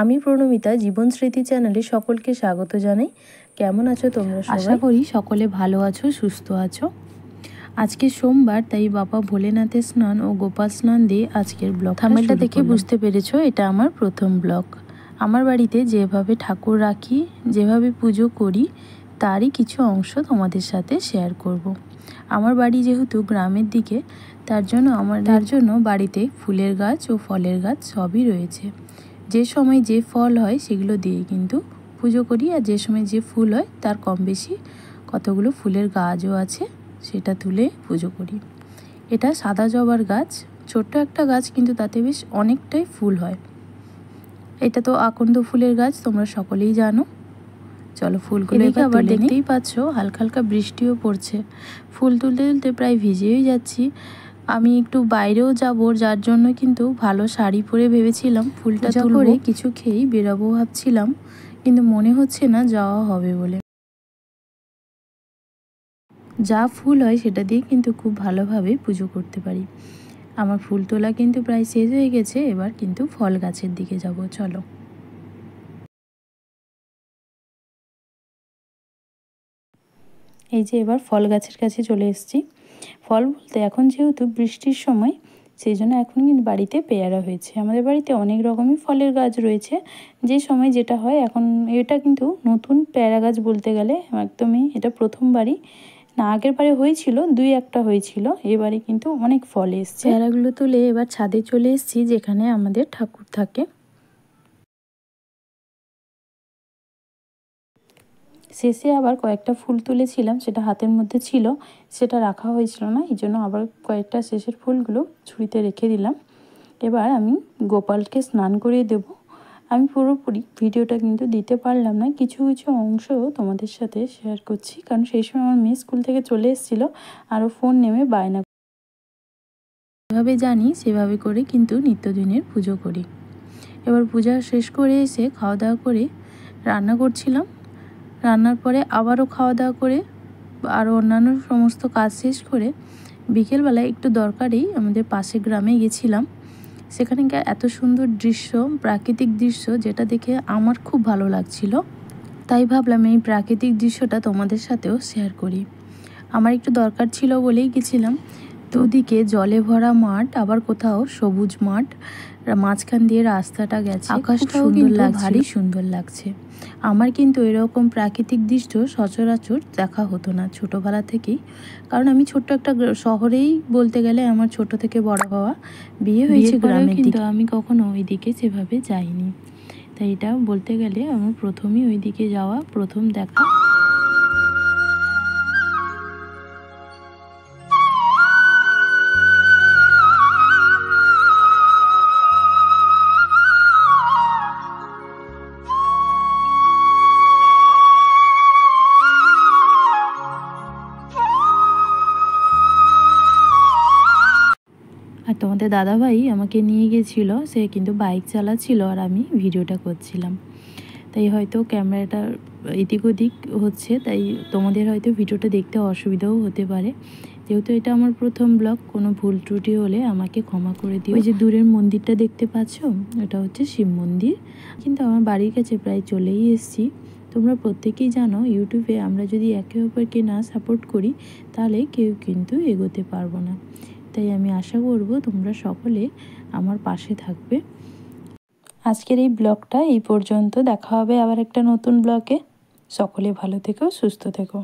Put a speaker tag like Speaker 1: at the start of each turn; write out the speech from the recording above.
Speaker 1: আমি প্রণমিতা জীবন স্মৃতি চ্যানেলে সকলকে স্বাগত জানাই। কেমন আছো তোমরা সবাই? আশা করি সকলে ভালো আছো, সুস্থ আছো। আজকে সোমবার, তাই বাবা ভোলেনাথের স্নান ও গোপাল স্নান দিয়ে আজকের ব্লগ। থাম্বনেলটা দেখে বুঝতে পেরেছো এটা আমার প্রথম ব্লগ। আমার বাড়িতে যেভাবে ঠাকুর রাখি, যেভাবে পুজো করি, তারই কিছু অংশ তোমাদের সাথে শেয়ার করব। আমার বাড়ি যেহেতু গ্রামের দিকে, তার জন্য বাড়িতে ফুলের গাছ ও ফলের গাছ সবই রয়েছে। যে সময় যে ফল হয় সেগুলো দিয়ে কিন্তু পুজো করি, আর যে সময় যে ফুল হয় তার কম বেশি কতগুলো ফুলের গাছও আছে, সেটা তুলে পুজো করি। এটা সাদা জবার গাছ, ছোট্ট একটা গাছ, কিন্তু তাতে বেশ অনেকটাই ফুল হয়। এটা তো আকন্দ ফুলের গাছ, তোমরা সকলেই জানো। চলো ফুলগুলো আবার দেখতেই পাচ্ছ, হালকা হালকা বৃষ্টিও পড়ছে। ফুল তুলতে তুলতে প্রায় ভিজেই যাচ্ছি। আমি একটু বাইরেও যাব, যার জন্য কিন্তু ভালো শাড়ি পরে ভেবেছিলাম ফুলটা তুলে কিছু খেয়েই বেরাবো ভাবছিলাম, কিন্তু মনে হচ্ছে না যাওয়া হবে বলে। যা ফুল হয় সেটা দিয়ে কিন্তু খুব ভালোভাবে পুজো করতে পারি। আমার ফুল তোলা কিন্তু প্রায় শেষ হয়ে গেছে, এবার কিন্তু ফল গাছের দিকে যাব। চলো। এই যে এবার ফল গাছের কাছে চলে এসেছি। ফল বলতে এখন যেহেতু বৃষ্টির সময়, সেই জন্য এখন কিন্তু বাড়িতে পেয়ারা হয়েছে। আমাদের বাড়িতে অনেক রকমই ফলের গাছ রয়েছে, যে সময় যেটা হয়। এখন এটা কিন্তু নতুন পেয়ারা গাছ বলতে গেলে, একদমই এটা প্রথমবারই না, আগের বারে হয়েছিল, 2-1টা হয়েছিল, এবারে কিন্তু অনেক ফল এসছে। পেয়ারাগুলো তুলে এবার ছাদে চলে এসেছি, যেখানে আমাদের ঠাকুর থাকে। শেষে আবার কয়েকটা ফুল তুলেছিলাম, সেটা হাতের মধ্যে ছিল, সেটা রাখা হয়েছিল না, এই জন্য আবার কয়েকটা শেষের ফুলগুলো ঝুড়িতে রেখে দিলাম। এবার আমি গোপালকে স্নান করিয়ে দেব। আমি পুরোপুরি ভিডিওটা কিন্তু দিতে পারলাম না, কিছু কিছু অংশ তোমাদের সাথে শেয়ার করছি, কারণ সেই সময় আমার মেয়ে স্কুল থেকে চলে এসেছিলো, আরও ফোন নেমে বায়না। যেভাবে জানি সেভাবে করে কিন্তু নিত্যদিনের পুজো করি। এবার পূজা শেষ করে এসে খাওয়া দাওয়া করে রান্না করছিলাম। রান্নার পরে আবারও খাওয়া দাওয়া করে আরও অন্যান্য সমস্ত কাজ শেষ করে বিকেলবেলায় একটু দরকারেই আমাদের পাশে গ্রামে গেছিলাম। সেখানকার এত সুন্দর দৃশ্য, প্রাকৃতিক দৃশ্য, যেটা দেখে আমার খুব ভালো লাগছিল। তাই ভাবলাম এই প্রাকৃতিক দৃশ্যটা তোমাদের সাথেও শেয়ার করি। আমার একটু দরকার ছিল বলেই গেছিলাম। তো ওদিকে জলে ভরা মাঠ, আবার কোথাও সবুজ মাঠ, মাঝখান দিয়ে রাস্তাটা গেছে, আকাশটাও কিন্তু ভারী সুন্দর লাগছে। আমার কিন্তু এরকম প্রাকৃতিক দৃশ্য সচরাচর দেখা হতো না ছোটোবেলা থেকেই, কারণ আমি ছোট্ট একটা শহরেই বলতে গেলে আমার ছোট থেকে বড় হওয়া, বিয়ে হয়েছে গ্রামে, কিন্তু আমি কখনো ওইদিকে সেভাবে যাইনি। তাই এটা বলতে গেলে আমার প্রথমই ওইদিকে যাওয়া, প্রথম দেখা। আর তোমাদের দাদাভাই আমাকে নিয়ে গেছিলো, সে কিন্তু বাইক চালাচ্ছিল আর আমি ভিডিওটা করছিলাম। তাই হয়তো ক্যামেরাটা এদিক ওদিক হচ্ছে, তাই তোমাদের হয়তো ভিডিওটা দেখতে অসুবিধাও হতে পারে। যেহেতু এটা আমার প্রথম ব্লগ, কোনো ভুল ত্রুটি হলে আমাকে ক্ষমা করে দিও। ওই যে দূরের মন্দিরটা দেখতে পাচ্ছ, এটা হচ্ছে শিব মন্দির। কিন্তু আমার বাড়ির কাছে প্রায় চলেই এসেছি। তোমরা প্রত্যেকেই জানো, ইউটিউবে আমরা যদি একে অপরকে না সাপোর্ট করি, তাহলে কেউ কিন্তু এগোতে পারবো না। তাই আমি আশা করব তোমরা সকলে আমার পাশে থাকবে। আজকের এই ব্লগটা এই পর্যন্ত, দেখা হবে আবার একটা নতুন ব্লগে। সকলে ভালো থেকো, সুস্থ থেকো।